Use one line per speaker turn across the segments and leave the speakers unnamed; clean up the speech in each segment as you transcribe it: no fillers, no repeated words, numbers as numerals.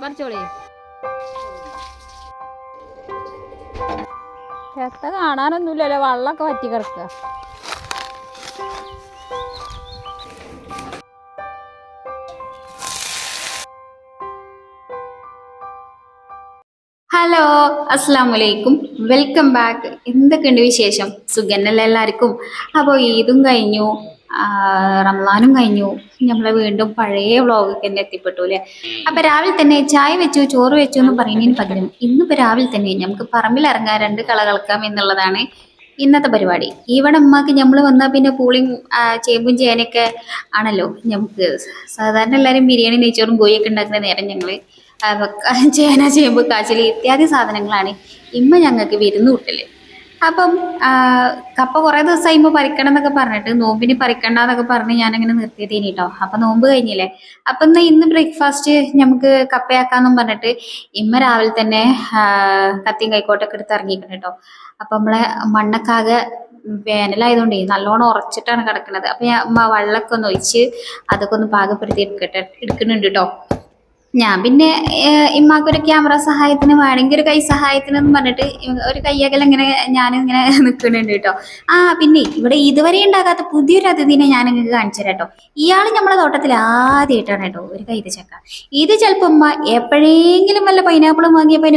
പറിച്ചോളി. ചെത്ത കാണാനൊന്നുമില്ലല്ലോ, വെള്ളമൊക്കെ വറ്റി കിടക്കുക. ഹലോ, അസ്സലാമലൈക്കും, വെൽക്കം ബാക്ക്. എന്തൊക്കെയുണ്ട് വിശേഷം? സുഖന്നല്ലേ എല്ലാവർക്കും? അപ്പോൾ ഈദും കഴിഞ്ഞു, റമദാനും കഴിഞ്ഞു, നമ്മളെ വീണ്ടും പഴയ വ്ളോഗൊക്കെ തന്നെ എത്തിപ്പെട്ടു അല്ലേ. അപ്പൊ രാവിലെ തന്നെ ചായ വെച്ചു, ചോറ് വെച്ചു എന്ന് പറയുന്നതിന് പകരം ഇന്നിപ്പോ രാവിലെ തന്നെ നമുക്ക് പറമ്പിലിറങ്ങാൻ 2 കള കളിക്കാം എന്നുള്ളതാണ് ഇന്നത്തെ പരിപാടി. ഇവിടെ ഉമ്മാക്ക് നമ്മൾ വന്നാൽ പിന്നെ പൂളിയും ചേമ്പും ചേനയൊക്കെ ആണല്ലോ. നമുക്ക് സാധാരണ എല്ലാവരും ബിരിയാണി, നെയ്ച്ചോറും കോഴിയൊക്കെ ഉണ്ടാക്കുന്ന നേരം ഞങ്ങള് ചേന, ചേമ്പ്, കാച്ചിൽ ഇത്യാദി സാധനങ്ങളാണ് ഇമ്മ ഞങ്ങൾക്ക് വിരുന്ന് കൂട്ടല്. അപ്പം കപ്പ കുറേ ദിവസമായി ഇമ്മ പറിക്കണം എന്നൊക്കെ പറഞ്ഞിട്ട്, നോമ്പിന് പറിക്കണ്ടെന്നൊക്കെ പറഞ്ഞ് ഞാനങ്ങനെ നിർത്തിയതേനി കേട്ടോ. അപ്പൊ നോമ്പ് കഴിഞ്ഞില്ലേ, അപ്പൊ ഇന്ന് ബ്രേക്ക്ഫാസ്റ്റ് നമുക്ക് കപ്പയാക്കാന്നും പറഞ്ഞിട്ട് ഇമ്മ രാവിലെ തന്നെ കത്തിയും കൈക്കോട്ടൊക്കെ എടുത്ത് ഇറങ്ങിക്കണം കേട്ടോ. അപ്പൊ നമ്മളെ മണ്ണൊക്കാകെ വേനലായതുകൊണ്ടേ നല്ലോണം ഉറച്ചിട്ടാണ് കിടക്കുന്നത്. അപ്പൊ ഞാൻ വെള്ളമൊക്കെ ഒന്ന് ഒഴിച്ച് അതൊക്കെ ഒന്ന് പാകപ്പെടുത്തി എടുക്കുന്നുണ്ട് കേട്ടോ. ഞാൻ പിന്നെ ഇമ്മാക്കൊരു ക്യാമറ സഹായത്തിന് വേണമെങ്കിൽ ഒരു കൈ സഹായത്തിന് എന്ന് പറഞ്ഞിട്ട് ഒരു കയ്യകൽ ഇങ്ങനെ ഞാനിങ്ങനെ നിൽക്കുന്നുണ്ട് കേട്ടോ. പിന്നെ ഇവിടെ ഇതുവരെ ഉണ്ടാകാത്ത പുതിയൊരു അതിഥിനെ ഞാൻ നിങ്ങൾക്ക് കാണിച്ചു തരാം കേട്ടോ. ഇയാൾ നമ്മളെ തോട്ടത്തിൽ ആദ്യമായിട്ടാണ് കേട്ടോ ഒരു കൈത ചക്ക. ഇത് ചിലപ്പോൾ ഉമ്മ എപ്പോഴെങ്കിലും വല്ല പൈനാപ്പിളും വാങ്ങിയപ്പോൾ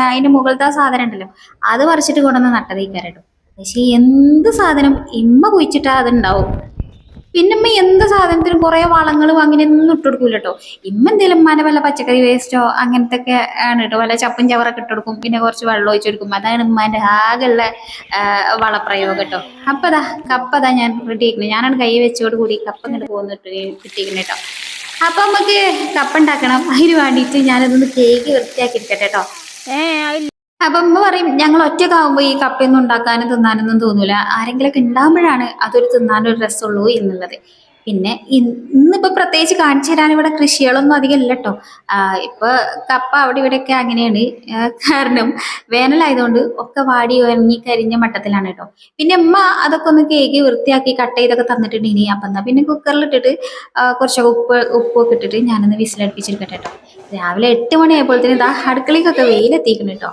അതിന്റെ മുകളിലത്തെ സാധനം ഉണ്ടല്ലോ, അത് പറിച്ചിട്ട് കൊണ്ടുവന്ന് നട്ടതേക്കാരം കേട്ടോ. പക്ഷെ എന്ത് സാധനം ഇമ്മ കുഴിച്ചിട്ടാ അതുണ്ടാവും. പിന്നെ ഇമ്മ എന്ത് സാധനത്തിനും കുറെ വളങ്ങളും അങ്ങനെയൊന്നും ഇട്ട് കൊടുക്കൂല കേട്ടോ. ഇമ്മ എന്തെങ്കിലും ഉമ്മാനെ വല്ല പച്ചക്കറി വേസ്റ്റോ അങ്ങനത്തെ ഒക്കെ ആണ് കേട്ടോ, വല്ല ചപ്പും ചവറൊക്കെ ഇട്ട് കൊടുക്കും, പിന്നെ കുറച്ച് വെള്ളം ഒഴിച്ചു കൊടുക്കും. അതാണ് ഉമ്മാന്റെ ആകെയുള്ള വളപ്രയോഗം കേട്ടോ. കപ്പതാ ഞാൻ റെഡി ആക്കുന്നത്. ഞാനാണ് കൈ വെച്ചോട് കൂടി കപ്പ ഇങ്ങോട്ട് പോന്നിട്ട് കിട്ടിയിരിക്കുന്നത് കേട്ടോ. അപ്പൊ നമുക്ക് കപ്പ ഉണ്ടാക്കണം. അതിന് വേണ്ടിയിട്ട് ഞാനതൊന്ന് കേക്ക് വൃത്തിയാക്കി എടുക്കട്ടെ കേട്ടോ. അപ്പൊ ഉമ്മ പറയും ഞങ്ങൾ ഒറ്റക്കാവുമ്പോ ഈ കപ്പയൊന്നും ഉണ്ടാക്കാനും തിന്നാനൊന്നും തോന്നൂല, ആരെങ്കിലൊക്കെ ഉണ്ടാകുമ്പോഴാണ് അതൊരു തിന്നാനൊരു രസമുള്ളൂ എന്നുള്ളത്. പിന്നെ ഇന്നിപ്പോ പ്രത്യേകിച്ച് കാണിച്ചു തരാൻ ഇവിടെ കൃഷികളൊന്നും അധികം ഇല്ല കേട്ടോ. ഇപ്പൊ കപ്പ അവിടെ ഇവിടെയൊക്കെ അങ്ങനെയാണ്. കാരണം വേനലായതുകൊണ്ട് ഒക്കെ വാടി ഉറങ്ങി കരിഞ്ഞ മട്ടത്തിലാണ് കേട്ടോ. പിന്നെ ഉമ്മ അതൊക്കെ ഒന്ന് കേക്ക് വൃത്തിയാക്കി കട്ട് ചെയ്തൊക്കെ തന്നിട്ടുണ്ട്. ഇനി അപ്പൊ എന്നാ പിന്നെ കുക്കറിലിട്ടിട്ട് കുറച്ചൊക്കെ ഉപ്പൊക്കെ ഇട്ടിട്ട് ഞാനൊന്ന് വിസിലടുപ്പിച്ചെടുക്കട്ടെ കേട്ടോ. രാവിലെ 8 മണിയായപ്പോഴത്തേന് ഇതാ അടുക്കളയ്ക്കൊക്കെ വെയിലെത്തിക്കണം കേട്ടോ.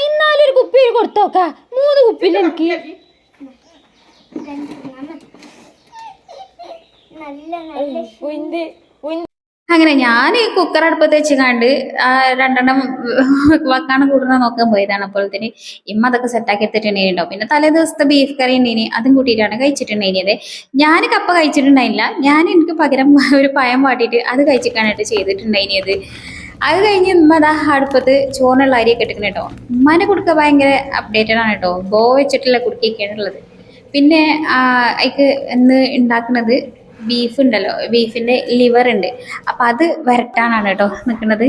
ഇന്നാലൊരു കുപ്പി കൊടുത്തോക്ക, 3 കുപ്പിയിൽ എനിക്ക്. അങ്ങനെ ഞാൻ ഈ കുക്കർ അടുപ്പത്ത് വെച്ച് കണ്ട് 2 വെക്കാണ് കൂടുന്ന നോക്കാൻ പോയതാണ്. അപ്പോഴത്തേന് ഇമ്മ അതൊക്കെ സെറ്റാക്കി എടുത്തിട്ടുണ്ടായിട്ടോ. പിന്നെ തലേ ദിവസത്തെ ബീഫ് കറി ഉണ്ടേനി, അതും കൂട്ടിയിട്ടാണ് കഴിച്ചിട്ടുണ്ടായിരുന്നത്. ഞാൻ കപ്പ കഴിച്ചിട്ടുണ്ടായില്ല, എനിക്ക് പകരം ഒരു പഴം വാട്ടിയിട്ട് അത് കഴിച്ചിട്ടാണ് ചെയ്തിട്ടുണ്ടായിരുന്നത്. അത് കഴിഞ്ഞ് ഉമ്മ അടുപ്പത്ത് ചോറിനുള്ള അരിയൊക്കെ ഇട്ടിക്കണം കേട്ടോ. ഉമ്മാനെ കുടുക്ക ഭയങ്കര അപ്ഡേറ്റഡ് ആണ് കേട്ടോ. വെച്ചിട്ടുള്ള കുടുക്കൊക്കെയാണ് ഉള്ളത്. പിന്നെ അതിക്ക് ഇന്ന് ഉണ്ടാക്കുന്നത് ബീഫ് ഉണ്ടല്ലോ, ബീഫിന്റെ ലിവർ ഉണ്ട്. അപ്പൊ അത് വരട്ടാനാണ് കേട്ടോ നിൽക്കുന്നത്.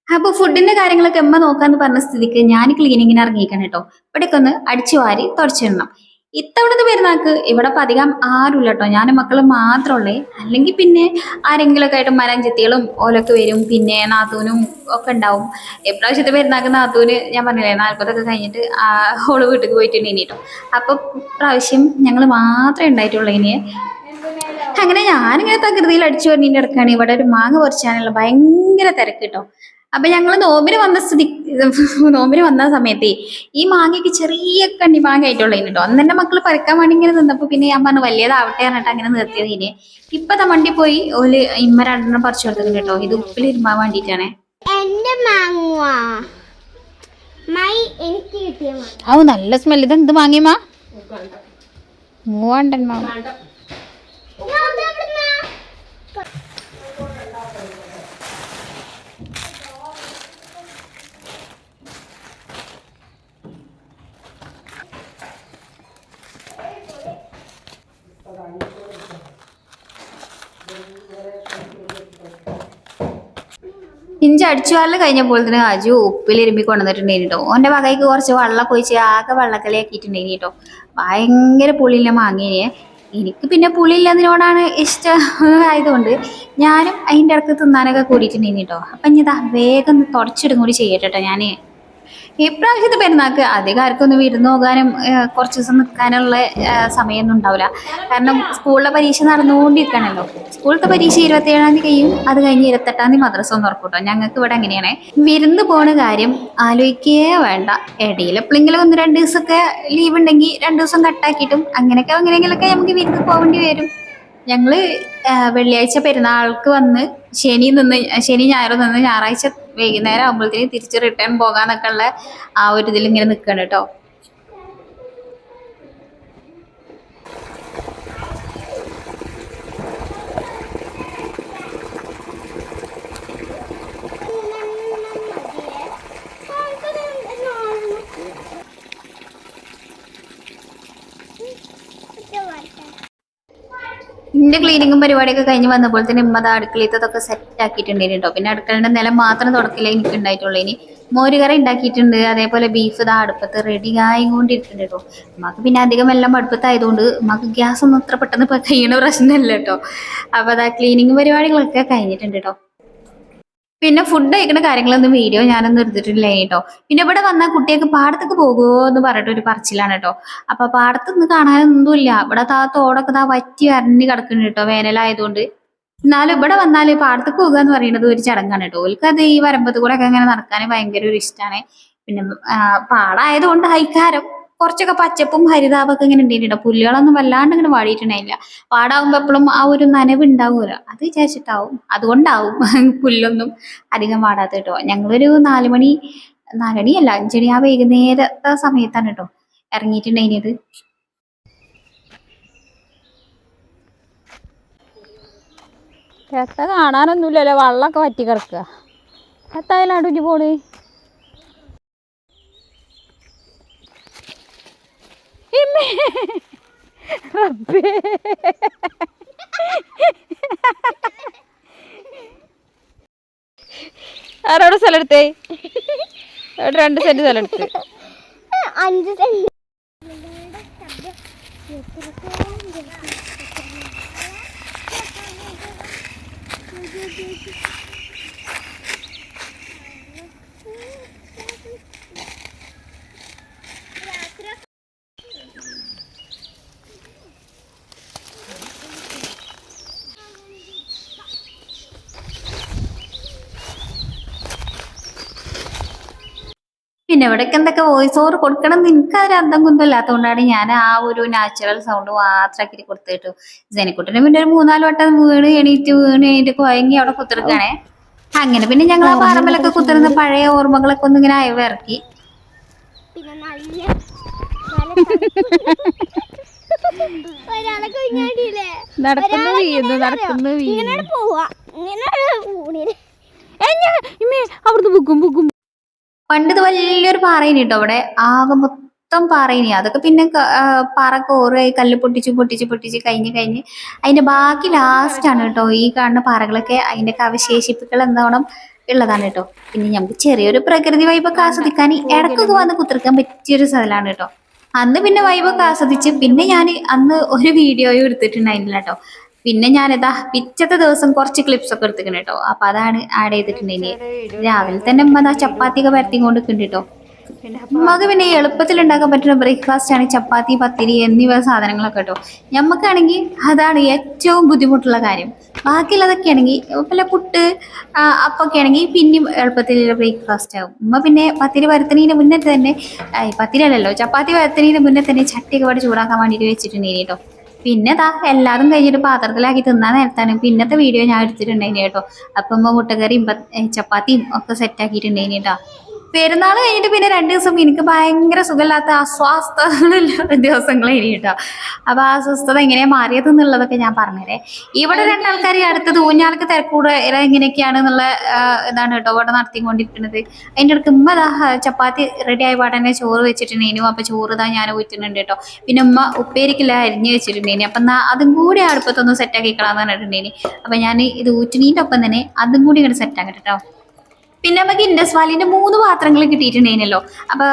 അപ്പൊ ഫുഡിന്റെ കാര്യങ്ങളൊക്കെ അമ്മ നോക്കാന്ന് പറഞ്ഞ സ്ഥിതിക്ക് ഞാൻ ക്ലീനിങ്ങിന് ഇറങ്ങിയിരിക്കണം കേട്ടോ. ഇവിടേക്ക് ഒന്ന് അടിച്ചു വാരി തുടച്ചിടണം. ഇത്തവണത്തെ പെരുന്നാൾക്ക് ഇവിടെ അധികം ആരുമില്ല കേട്ടോ, ഞാനും മക്കളും മാത്രമുള്ളേ. അല്ലെങ്കിൽ പിന്നെ ആരെങ്കിലുമൊക്കെ ആയിട്ട് മരഞ്ചെത്തികളും ഓലൊക്കെ വരും, പിന്നെ നാത്തൂനും ഒക്കെ ഉണ്ടാവും. ഇപ്രാവശ്യത്തെ പെരുന്നാൾക്ക് നാത്തൂന് ഞാൻ പറഞ്ഞില്ലേ 40 കഴിഞ്ഞിട്ട് ഓള് വീട്ടിൽ പോയിട്ടുണ്ടെങ്കിൽ കേട്ടോ. അപ്പൊ പ്രാവശ്യം ഞങ്ങൾ മാത്രമേ ഉണ്ടായിട്ടുള്ളൂ. ഇനി അങ്ങനെ ഞാനിങ്ങനെ തകൃതിയിൽ അടിച്ചു പറഞ്ഞിട്ട് ഇടക്കാണ് ഇവിടെ ഒരു മാങ്ങ പറിച്ചാനുള്ള ഭയങ്കര തിരക്ക് കേട്ടോ. അപ്പൊ ഞങ്ങൾ നോമ്പിന് വന്ന സമയത്തേ ഈ മാങ്ങയ്ക്ക് ചെറിയ കണ്ണി മാങ്ങ ആയിട്ടുള്ള കേട്ടോ. അന്ന് എന്റെ മക്കള് പറിക്കാൻ വേണ്ടി ഇങ്ങനെ നിന്നപ്പോ പിന്നെ ഞാൻ പറഞ്ഞു വലിയതാവട്ടെ പറഞ്ഞിട്ട് അങ്ങനെ നിർത്തിയത്. ഇനി ഇപ്പത്തെ വണ്ടി പോയി ഓല് ഇമ്മ 2 പറിച്ചു കൊടുത്തത് കേട്ടോ. ഇത് ഉപ്പിൽ ഇരുമ്പാൻ വേണ്ടിയിട്ടാണ്. നല്ല സ്മെല്ല്. ഇത് എന്ത് മാങ്ങിയമ്മ? മൂവാണ്ടൻ മാങ്ങ. ഇഞ്ചി അടിച്ചു വാരൽ കഴിഞ്ഞപ്പോൾ തന്നെ അജു ഉപ്പിലിരുമ്പി കൊണ്ടുവന്നിട്ടുണ്ടായിരുന്നു കേട്ടോ. ഓന്റെ വകയ്ക്ക് കുറച്ച് വെള്ളമൊക്കെ ഒഴിച്ച് ആകെ വെള്ളക്കളിയാക്കിയിട്ടുണ്ടായിരുന്നു കേട്ടോ. ഭയങ്കര പുളിയില്ല മാങ്ങേനെ. എനിക്ക് പിന്നെ പുളിയില്ലതിനോടാണ് ഇഷ്ടം ആയതുകൊണ്ട് ഞാനും അതിൻ്റെ ഇടക്ക് തിന്നാനൊക്കെ കൂടിയിട്ടുണ്ടായിരുന്നു കേട്ടോ. അപ്പം ഇനി ഇതാ വേഗം തുടച്ചിടും കൂടി ചെയ്യട്ടെ കേട്ടോ ഞാൻ. ഇപ്രാവശ്യത്തെ പെരുന്നാൾക്ക് അധികം ആർക്കൊന്നും വിരുന്ന് പോകാനും കുറച്ച് ദിവസം നിൽക്കാനുള്ള സമയമൊന്നും ഉണ്ടാവില്ല. കാരണം സ്കൂളിലെ പരീക്ഷ നടന്നുകൊണ്ടിരിക്കണല്ലോ. സ്കൂളത്തെ പരീക്ഷ 27-ാം തീയതി കഴിയും. അത് കഴിഞ്ഞ് 28-ാം തീയതി മദ്രസ ഒന്ന് തുറക്കൂട്ടോ. ഞങ്ങൾക്ക് ഇവിടെ എങ്ങനെയാണ് വിരുന്ന് പോണ കാര്യം ആലോചിക്കേ വേണ്ട. ഇടയിൽ എപ്പോഴെങ്കിലും 1-2 ദിവസമൊക്കെ ലീവ് ഉണ്ടെങ്കിൽ 2 ദിവസം കട്ടാക്കിയിട്ടും അങ്ങനെയൊക്കെ എങ്ങനെയെങ്കിലൊക്കെ നമുക്ക് വിരുന്ന് പോകേണ്ടി വരും. ഞങ്ങള് വെള്ളിയാഴ്ച പെരുന്നാൾക്ക് വന്ന് ശനി ഞായറും നിന്ന് ഞായറാഴ്ച വൈകുന്നേരം ആകുമ്പോഴത്തേക്ക് തിരിച്ച് റിട്ടേൺ പോകാന്നൊക്കെ ഉള്ള ആ ഒരു ഇതിൽ ഇങ്ങനെ നിൽക്കണം കേട്ടോ. ഇതിന്റെ ക്ലീനിങ്ങും പരിപാടിയൊക്കെ കഴിഞ്ഞ് വന്നപ്പോൾ തന്നെ ഉമ്മ അടുക്കളയിലത്തൊക്കെ സെറ്റ് ആക്കിയിട്ടുണ്ടായിരുന്നു കേട്ടോ. പിന്നെ അടുക്കളയുടെ നിലം മാത്രം തുടക്കില്ല എനിക്ക് ഉണ്ടായിട്ടുള്ളൂ. ഇനി മോരുകറി ഉണ്ടാക്കിയിട്ടുണ്ട്. അതേപോലെ ബീഫ് ഇതാ അടുപ്പത്ത് റെഡി ആയിക്കൊണ്ടിരിക്കുന്നുണ്ട് കേട്ടോ. ഉമ്മക്ക് പിന്നെ അധികം എല്ലാം അടുപ്പത്തായതുകൊണ്ട് ഉമ്മക്ക് ഗ്യാസ് ഒന്നും അത്ര പെട്ടെന്ന് ഇപ്പൊ കഴിയണ പ്രശ്നമില്ല കേട്ടോ. അപ്പൊ അതാ ക്ലീനിങ് പരിപാടികളൊക്കെ കഴിഞ്ഞിട്ടുണ്ട് കേട്ടോ. പിന്നെ ഫുഡ് കഴിക്കുന്ന കാര്യങ്ങളൊന്നും വീഡിയോ ഞാനൊന്നും എടുത്തിട്ടില്ല കേട്ടോ. പിന്നെ ഇവിടെ വന്നാൽ കുട്ടികൾക്ക് പാടത്തേക്ക് പോകുമോ എന്ന് പറഞ്ഞിട്ട് ഒരു പറച്ചിലാണ് കേട്ടോ. അപ്പൊ പാടത്തൊന്നും കാണാനൊന്നുമില്ല. ഇവിടെ തോടൊക്കെ വറ്റി വരഞ്ഞ് കിടക്കുന്നുണ്ട് കേട്ടോ വേനലായതുകൊണ്ട്. എന്നാലും ഇവിടെ വന്നാല് പാടത്തേക്ക് പോകുക എന്ന് പറയുന്നത് ഒരു ചടങ്ങാണ് കേട്ടോ. ഓൽക്ക് അത് ഈ വരമ്പത്ത് കൂടെ ഒക്കെ അങ്ങനെ നടക്കാൻ ഭയങ്കര ഒരു ഇഷ്ടമാണ്. പിന്നെ പാടായതുകൊണ്ട് ഹൈക്കാരം കുറച്ചൊക്കെ പച്ചപ്പും ഹരിതാപൊക്കെ ഇങ്ങനെ ഉണ്ടായിട്ടോ. പുല്ലുകളൊന്നും വല്ലാണ്ട് ഇങ്ങനെ വാടിയിട്ടുണ്ടായില്ല. പാടാവുമ്പോ എപ്പോഴും ആ ഒരു നനവ് ഉണ്ടാവുമല്ലോ, അത് വിചാരിച്ചിട്ടാവും, അതുകൊണ്ടാവും പുല്ലൊന്നും അധികം വാടാത്ത കേട്ടോ. ഞങ്ങളൊരു 4 മണിയല്ല 5 മണി ആ വൈകുന്നേരത്തെ സമയത്താണ് കേട്ടോ ഇറങ്ങിയിട്ടുണ്ടായിരുന്നത്.
എത്ത കാണാനൊന്നുമില്ലല്ലോ, വെള്ളമൊക്കെ വറ്റി കിടക്കുക. എത്തായാലും അടുക്കി പോണ്. ആരോടെ സ്ഥലം എടുത്തേ? 2 സെന്റ് സ്ഥലം എടുത്ത്.
5 സെന്റ്.
പിന്നെ ഇവിടേക്ക് എന്തൊക്കെ വോയിസ് ഓവർ കൊടുക്കണം എന്ന് എനിക്കതൊരു അന്തം കുന്തം ഇല്ലാത്തതുകൊണ്ടാണ് ഞാൻ ആ ഒരു നാച്ചുറൽ സൗണ്ട് മാത്രമാക്കി കൊടുത്തിട്ടു. ജനക്കുട്ടിന് പിന്നെ ഒരു 3-4 വട്ടം വീണ് എണീറ്റ് കുഴങ്ങി അവിടെ കുത്തിറക്കാണേ. അങ്ങനെ പിന്നെ ഞങ്ങൾ ആ പറമ്പിലൊക്കെ കുത്തിരുന്ന പഴയ ഓർമ്മകളൊക്കെ ഒന്ന് ഇങ്ങനെ അയവിറക്കി.
പിന്നെ
പണ്ട് ഇത് വലിയൊരു പാറയിനി കേട്ടോ. അവിടെ ആകെ മൊത്തം പാറയിനി. അതൊക്കെ പിന്നെ പാറ കോറായി കല്ല് പൊട്ടിച്ച് കഴിഞ്ഞ് അതിന്റെ ബാക്കി ലാസ്റ്റ് ആണ് കേട്ടോ ഈ കാണുന്ന പാറകളൊക്കെ. അതിന്റെ അവശേഷിപ്പുകൾ എന്നോണം ഉള്ളതാണ് കേട്ടോ. പിന്നെ നമുക്ക് ചെറിയൊരു പ്രകൃതി വൈബൊക്കെ ആസ്വദിക്കാൻ ഇടക്കൊക്കെ വന്ന് കുത്തിർക്കാൻ പറ്റിയൊരു സ്ഥലമാണ് കേട്ടോ. അന്ന് പിന്നെ വൈബൊക്കെ ആസ്വദിച്ച് പിന്നെ ഞാൻ അന്ന് ഒരു വീഡിയോയും എടുത്തിട്ടുണ്ടായിരുന്നില്ല കേട്ടോ. പിന്നെ ഞാനിതാ പിറ്റത്തെ ദിവസം കുറച്ച് ക്ലിപ്സ് ഒക്കെ എടുത്തിട്ടുണ്ട് കേട്ടോ. അപ്പൊ അതാണ് ആഡ് ചെയ്തിട്ടുണ്ടെങ്കിൽ രാവിലെ തന്നെ ഉമ്മ ചപ്പാത്തിയൊക്കെ പരത്തി കൊണ്ട് നിൽക്കുന്നുണ്ട് കേട്ടോ. ഉമ്മക്ക് പിന്നെ എളുപ്പത്തിൽ ഉണ്ടാക്കാൻ പറ്റുന്ന ബ്രേക്ക്ഫാസ്റ്റ് ആണ് ചപ്പാത്തി, പത്തിരി എന്നിവ സാധനങ്ങളൊക്കെ കേട്ടോ. ഞമ്മക്കാണെങ്കിൽ അതാണ് ഏറ്റവും ബുദ്ധിമുട്ടുള്ള കാര്യം. ബാക്കിയുള്ളതൊക്കെ ആണെങ്കിൽ വല്ല പുട്ട് അപ്പൊക്കെ ആണെങ്കിൽ പിന്നെയും എളുപ്പത്തിലുള്ള ബ്രേക്ക്ഫാസ്റ്റ് ആവും. ഉമ്മ പിന്നെ പത്തിരി പരത്തുന്നതിന് മുന്നേ തന്നെ പത്തിരി അല്ലല്ലോ ചപ്പാത്തി പരത്തുന്നതിന് മുന്നേ തന്നെ ചട്ടിയൊക്കെ പാട് ചൂടാക്കാൻ വേണ്ടിയിട്ട് വെച്ചിട്ടുണ്ടെങ്കിൽ കേട്ടോ. പിന്നെ എല്ലാതും കഴിഞ്ഞിട്ട് പാത്രത്തിലാക്കി തിന്നാൻ നേരത്താണ് പിന്നത്തെ വീഡിയോ ഞാൻ എടുത്തിട്ടുണ്ടായിരുന്നു കേട്ടോ. അപ്പം മുട്ടക്കറിയും ചപ്പാത്തിയും ഒക്കെ സെറ്റാക്കിയിട്ടുണ്ടായിരുന്നു കേട്ടോ. പെരുന്നാൾ കഴിഞ്ഞിട്ട് പിന്നെ 2 ദിവസം എനിക്ക് ഭയങ്കര സുഖമില്ലാത്ത അസ്വസ്ഥതകളുള്ള ദിവസങ്ങളായിരുന്നു കേട്ടോ. അപ്പൊ ആ അസ്വസ്ഥത എങ്ങനെയാ മാറിയത് എന്നുള്ളതൊക്കെ ഞാൻ പറഞ്ഞുതരേ. ഇവിടെ 2 ആൾക്കാർ അടുത്തത് ഊഞ്ഞാലൊക്കെ തിരക്കൂടെ എങ്ങനെയൊക്കെയാണ് എന്നുള്ള ഇതാണ് കേട്ടോ ഇവിടെ നടത്തിക്കൊണ്ടിരിക്കുന്നത്. അതിൻ്റെ അടുത്ത് ഉമ്മ ചപ്പാത്തി റെഡി ആയ പാടന്നെ ചോറ് വെച്ചിട്ടുണ്ടേനു. അപ്പൊ ചോറ് ഞാൻ ഊറ്റുന്നുണ്ട് കേട്ടോ. പിന്നെ ഉമ്മ ഉപ്പേരിക്കില്ല അരിഞ്ഞ് വെച്ചിട്ടുണ്ടേനി. അപ്പൊ അതും കൂടി അടുപ്പത്തൊന്ന് സെറ്റാക്കി കളാന്ന് പറഞ്ഞിട്ടുണ്ടേനി. അപ്പൊ ഞാൻ ഇത് ഊറ്റിനീൻ്റെ ഒപ്പം തന്നെ അതും കൂടി ഇങ്ങനെ സെറ്റാക്കട്ടെ കേട്ടോ. പിന്നെ നമുക്ക് ഇൻഡസ് വാലിന്റെ 3 പാത്രങ്ങൾ കിട്ടിയിട്ടുണ്ടായിരുന്നല്ലോ. അപ്പൊ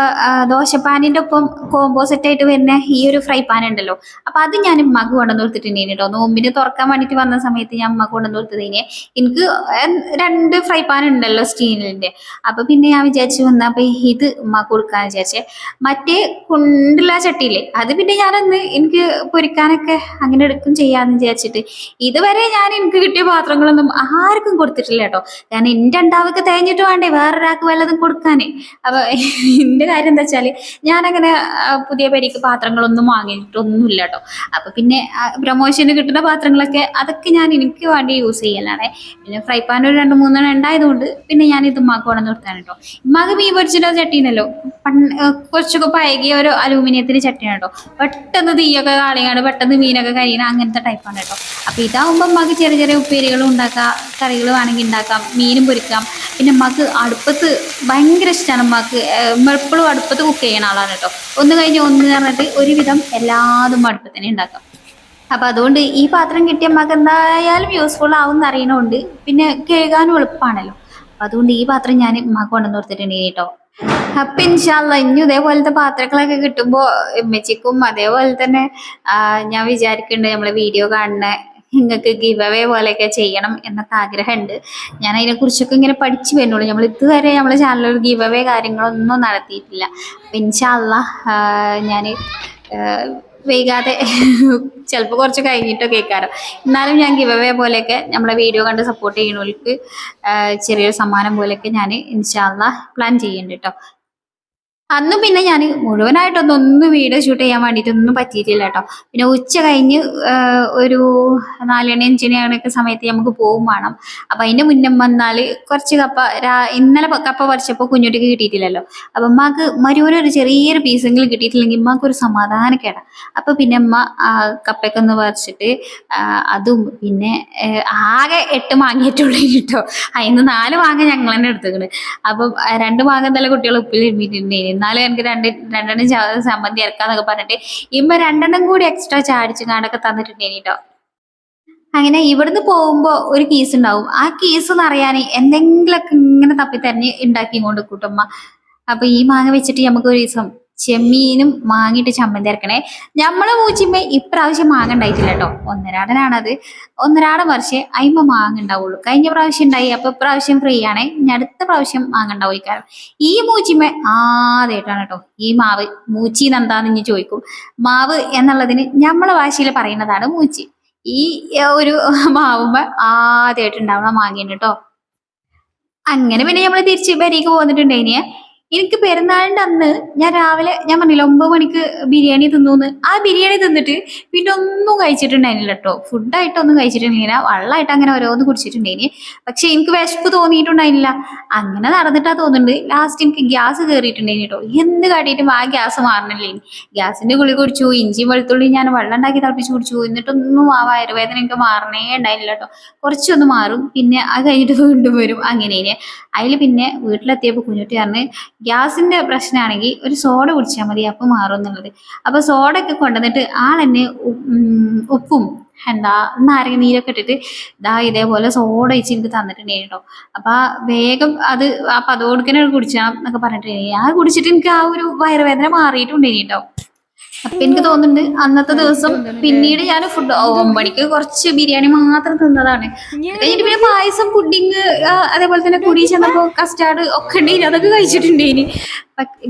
ദോശപ്പാനിന്റെ ഒപ്പം കോംബോ സെറ്റ് ആയിട്ട് വരുന്ന ഈ ഒരു ഫ്രൈ പാൻ ഉണ്ടല്ലോ, അപ്പൊ അത് ഞാൻ ഉമ്മാക്ക് കൊണ്ടുവന്ന് കൊടുത്തിട്ടുണ്ടായിരുന്നു കേട്ടോ. നോമ്പിന് തുറക്കാൻ വേണ്ടിട്ട് വന്ന സമയത്ത് ഞാൻ ഉമ്മക്ക് കൊണ്ടുവന്ന് കൊടുത്തതിന് എനിക്ക് 2 ഫ്രൈ പാൻ ഉണ്ടല്ലോ സ്റ്റീലിന്റെ. അപ്പൊ പിന്നെ ഞാൻ വിചാരിച്ചു അപ്പൊ ഇത് ഉമ്മാക്ക് കൊടുക്കാന്ന് വിചാരിച്ചേ. മറ്റേ കുണ്ടുള്ള ചട്ടിയില്ലേ, അത് പിന്നെ ഞാനൊന്ന് എനിക്ക് പൊരിക്കാനൊക്കെ അങ്ങനെ എടുക്കും ചെയ്യാന്ന് വിചാരിച്ചിട്ട് ഇതുവരെ ഞാൻ എനിക്ക് കിട്ടിയ പാത്രങ്ങളൊന്നും ആർക്കും കൊടുത്തിട്ടില്ല കേട്ടോ. കാരണം എന്റെ ഉണ്ടാവൊക്കെ തേഞ്ഞിട്ട് വേണ്ടേ വേറൊരാൾക്ക് വല്ലതും കൊടുക്കാന്. അപ്പൊ എന്റെ കാര്യം എന്താ വെച്ചാല് ഞാനങ്ങനെ പുതിയ പേരിക്ക് പാത്രങ്ങളൊന്നും വാങ്ങിയിട്ടൊന്നുമില്ല കേട്ടോ. അപ്പൊ പിന്നെ പ്രൊമോഷന് കിട്ടുന്ന പാത്രങ്ങളൊക്കെ അതൊക്കെ ഞാൻ എനിക്ക് വേണ്ടി യൂസ് ചെയ്യലാണ്. പിന്നെ ഫ്രൈ പാൻ ഒരു 2-3 ഉണ്ടായതുകൊണ്ട് പിന്നെ ഞാൻ ഇത് ഉമ്മാക്ക് കൊണ്ട് നിർത്താൻ കേട്ടോ. ഉമ്മാക്ക് മീൻ പൊരിച്ചിട്ട് ചട്ടീനല്ലോ, കുറച്ചൊക്കെ പഴകിയ ഒരു അലൂമിനിയത്തിന്റെ ചട്ടിയാണ് കേട്ടോ. പെട്ടെന്ന് തീയൊക്കെ കാളിയാണ്, പെട്ടെന്ന് മീനൊക്കെ കരിയണം, അങ്ങനത്തെ ടൈപ്പാണ് കേട്ടോ. അപ്പൊ ഇതാവുമ്പോ ഉമ്മാക്ക് ചെറിയ ചെറിയ ഉപ്പേരികളും ഉണ്ടാക്കാം, കറികൾ വേണമെങ്കിൽ ഉണ്ടാക്കാം, മീനും പൊരിക്കാം. പിന്നെ ഉമ്മാക്ക് അടുപ്പത്ത് ഭയങ്കര ഇഷ്ടമാണ്. ഉമ്മാക്ക് എപ്പോഴും അടുപ്പത്ത് കുക്ക് ചെയ്യുന്ന ആളാണ് കേട്ടോ. ഒന്ന് കഴിഞ്ഞ് ഒന്ന് പറഞ്ഞിട്ട് ഒരുവിധം എല്ലാതും അടുപ്പത്ത് തന്നെ ഉണ്ടാക്കാം. അപ്പൊ അതുകൊണ്ട് ഈ പാത്രം കിട്ടിയ ഉമ്മാക്ക് എന്തായാലും യൂസ്ഫുൾ ആവും എന്ന് അറിയണോണ്ട് പിന്നെ കഴുകാനും എളുപ്പമാണല്ലോ. അപ്പൊ അതുകൊണ്ട് ഈ പാത്രം ഞാൻ ഉമ്മാക്ക് കൊണ്ടുവന്ന് കൊടുത്തിട്ടുണ്ട് കേട്ടോ. അപ്പൊ ഇൻഷാല്ല ഇനി ഇതേപോലത്തെ പാത്രങ്ങളൊക്കെ കിട്ടുമ്പോ ഉമ്മച്ചിക്കും അതേപോലെ തന്നെ ഞാൻ വിചാരിക്കുന്നുണ്ട് നമ്മളെ വീഡിയോ കാണുന്ന നിങ്ങൾക്ക് ഗിവ് അവേ പോലെയൊക്കെ ചെയ്യണം എന്നൊക്കെ ആഗ്രഹമുണ്ട്. ഞാൻ അതിനെ കുറിച്ചൊക്കെ ഇങ്ങനെ പഠിച്ചു വരുന്നുള്ളൂ. നമ്മൾ ഇതുവരെ നമ്മളെ ചാനലിൽ ഗിവ് അവേ കാര്യങ്ങളൊന്നും നടത്തിയിട്ടില്ല. അപ്പൊ ഇൻഷാല്ല ഞാൻ വൈകാതെ ചിലപ്പോൾ കുറച്ച് കഴിഞ്ഞിട്ടൊക്കെ കേൾക്കാറ്, എന്നാലും ഞാൻ ഗിവ് അവേ പോലെയൊക്കെ നമ്മളെ വീഡിയോ കണ്ട് സപ്പോർട്ട് ചെയ്യുന്നവർക്ക് ചെറിയൊരു സമ്മാനം പോലെയൊക്കെ ഞാൻ ഇൻഷാല്ല പ്ലാൻ ചെയ്യുന്നുണ്ട് കേട്ടോ. അന്നും പിന്നെ ഞാൻ മുഴുവനായിട്ടൊന്നും വീഡിയോ ഷൂട്ട് ചെയ്യാൻ വേണ്ടിയിട്ടൊന്നും പറ്റിയിട്ടില്ല കേട്ടോ. പിന്നെ ഉച്ച കഴിഞ്ഞ് ഒരു 4 മണി 5 മണിയൊക്കെ സമയത്ത് നമുക്ക് പോകും വേണം. അപ്പൊ അതിന്റെ മുന്നേ വന്നാല് കുറച്ച് കപ്പ ഇന്നലെ കപ്പ പറിച്ചപ്പോൾ കുഞ്ഞുട്ടിക്ക് കിട്ടിയിട്ടില്ലല്ലോ. അപ്പൊ ഉമ്മാക്ക് മരുവനൊരു ചെറിയൊരു പീസെങ്കിലും കിട്ടിയിട്ടില്ലെങ്കിൽ ഉമ്മാക്ക് ഒരു സമാധാനക്കേടാ. അപ്പൊ പിന്നെ ഉമ്മ കപ്പയൊക്കെ ഒന്ന് പറിച്ചിട്ട് അതും പിന്നെ ആകെ 8 മാങ്ങയിട്ടുള്ളൂ കേട്ടോ. അതിന് 4 മാങ്ങ ഞങ്ങൾ തന്നെ എടുത്തേക്കണ്. അപ്പൊ 2 മാങ്ങ നല്ല കുട്ടികൾ ഉപ്പിൽ ഇരുന്നിട്ടുണ്ടായിരുന്നു. എന്നാലും എനിക്ക് രണ്ടെണ്ണം ചമ്മന്തി ഇറക്കാന്നൊക്കെ പറഞ്ഞിട്ട് ഇമ്മ 2 കൂടി എക്സ്ട്രാ ചാടിച്ച് കാണ്ടൊക്കെ തന്നിട്ടുണ്ടായിരുന്നു കേട്ടോ. അങ്ങനെ ഇവിടുന്ന് പോകുമ്പോ ഒരു കീസ് ഉണ്ടാവും. ആ കീസ് നിറയാന് എന്തെങ്കിലുമൊക്കെ ഇങ്ങനെ തപ്പിത്തരഞ്ഞ് ഉണ്ടാക്കി കൊണ്ട് കൂട്ടുമ്മ. അപ്പൊ ഈ മാങ്ങ വെച്ചിട്ട് നമുക്ക് ഒരു ദിവസം ചെമ്മീനും മാങ്ങിയിട്ട് ചമ്മന്തി ഇറക്കണേ. നമ്മളെ മൂച്ചിമ്മ ഇപ്രാവശ്യം മാങ്ങ ഉണ്ടായിട്ടില്ല കേട്ടോ. 1-1/2 1-1/2 വർഷം അയിമ്പ മാങ്ങ ഉണ്ടാവുള്ളൂ. കഴിഞ്ഞ പ്രാവശ്യം ഉണ്ടായി, അപ്പൊ ഇപ്രാവശ്യം ഫ്രീ ആണ്. ഇനി അടുത്ത പ്രാവശ്യം മാങ്ങ ഉണ്ടാവും. കാരണം ഈ മൂച്ചിമ്മ ആദ്യമായിട്ടാണ് കേട്ടോ ഈ മാവ്. മൂച്ചി എന്താന്ന് ഇനി ചോദിക്കും. മാവ് എന്നുള്ളതിന് നമ്മളെ ഭാഷയിൽ പറയുന്നതാണ് മൂച്ചി. ഈ ഒരു മാവുമ്പ ആദ്യമായിട്ട് ഉണ്ടാവുന്ന മാങ്ങയാണ് കേട്ടോ. അങ്ങനെ പിന്നെ നമ്മള് തിരിച്ച് പെരേക്ക് പോന്നിട്ടുണ്ടായിനെ. എനിക്ക് പെരുന്നാളിന്റെ അന്ന് ഞാൻ രാവിലെ ഞാൻ പറഞ്ഞില്ല 9 മണിക്ക് ബിരിയാണി തിന്നൂന്ന്. ആ ബിരിയാണി തിന്നിട്ട് പിന്നെ ഒന്നും കഴിച്ചിട്ടുണ്ടായിരുന്നില്ല കേട്ടോ. ഫുഡായിട്ടൊന്നും കഴിച്ചിട്ടുണ്ടായില്ല, വെള്ളമായിട്ട് അങ്ങനെ ഓരോന്ന് കുടിച്ചിട്ടുണ്ടായിന്. പക്ഷെ എനിക്ക് വിശപ്പ് തോന്നിയിട്ടുണ്ടായിരുന്നില്ല. അങ്ങനെ നടന്നിട്ടാ തോന്നുന്നുണ്ട് ലാസ്റ്റ് എനിക്ക് ഗ്യാസ് കയറിയിട്ടുണ്ടായിന് കേട്ടോ. എന്ത് കാട്ടിയിട്ടും ആ ഗ്യാസ് മാറണില്ലേ. ഗ്യാസിന്റെ ഗുളിക കുടിച്ചു, ഇഞ്ചിയും വെളുത്തുള്ളിയും ഞാൻ വെള്ളം ഉണ്ടാക്കി തിളപ്പിച്ച് കുടിച്ചു. എന്നിട്ടൊന്നും ആ വയറുവേദന എനിക്ക് മാറണേ ഉണ്ടായില്ല കേട്ടോ. കുറച്ചൊന്ന് മാറും, പിന്നെ അത് കഴിഞ്ഞിട്ട് വീണ്ടും വരും. അങ്ങനെ അതിൽ പിന്നെ വീട്ടിലെത്തിയപ്പോൾ കുഞ്ഞുട്ടി പറഞ്ഞ് ഗ്യാസിന്റെ പ്രശ്നമാണെങ്കിൽ ഒരു സോഡ കുടിച്ചാൽ മതി അപ്പൊ മാറും എന്നുള്ളത്. അപ്പൊ സോഡ ഒക്കെ കൊണ്ടുവന്നിട്ട് ആളെന്നെ ഉപ്പും നാരങ്ങ നീരൊക്കെ ഇട്ടിട്ട് ഇതേപോലെ സോഡ വെച്ച് എനിക്ക് തന്നിട്ടുണ്ടായിരുന്നു കേട്ടോ. അപ്പൊ വേഗം അത് അപ്പൊ അതോടുക്കനെ കുടിച്ചാം എന്നൊക്കെ പറഞ്ഞിട്ടുണ്ടായി. ആ കുടിച്ചിട്ട് എനിക്ക് ആ ഒരു വയറുവേദന മാറിയിട്ടുണ്ടായിരുന്നു കേട്ടോ. അപ്പൊ എനിക്ക് തോന്നുന്നുണ്ട് അന്നത്തെ ദിവസം പിന്നീട് ഞാൻ ഫുഡ് 9 മണിക്ക് കുറച്ച് ബിരിയാണി മാത്രം തിന്നതാണ്. കഴിഞ്ഞിട്ട് പിന്നെ പായസം, പുഡിങ്, അതേപോലെ തന്നെ കുടി ചെന്നപ്പോ കസ്റ്റാർഡ് ഒക്കെ ഉണ്ടെങ്കിൽ അതൊക്കെ കഴിച്ചിട്ടുണ്ടേനി.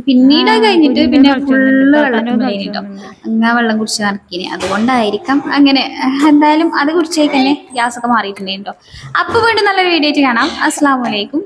പിന്നീട് കഴിഞ്ഞിട്ട് പിന്നെ ഫുള്ള് വെള്ളം കേട്ടോ. അങ്ങനെ വെള്ളം കുടിച്ച് നടക്കിനി. അതുകൊണ്ടായിരിക്കാം അങ്ങനെ. എന്തായാലും അത് കുടിച്ചേക്ക് തന്നെ ഗ്യാസ് ഒക്കെ മാറിയിട്ടുണ്ടായിരുന്നു കേട്ടോ. അപ്പൊ വീണ്ടും നല്ലൊരു വീഡിയോ ആയിട്ട് കാണാം. അസ്സലാമു അലൈക്കും.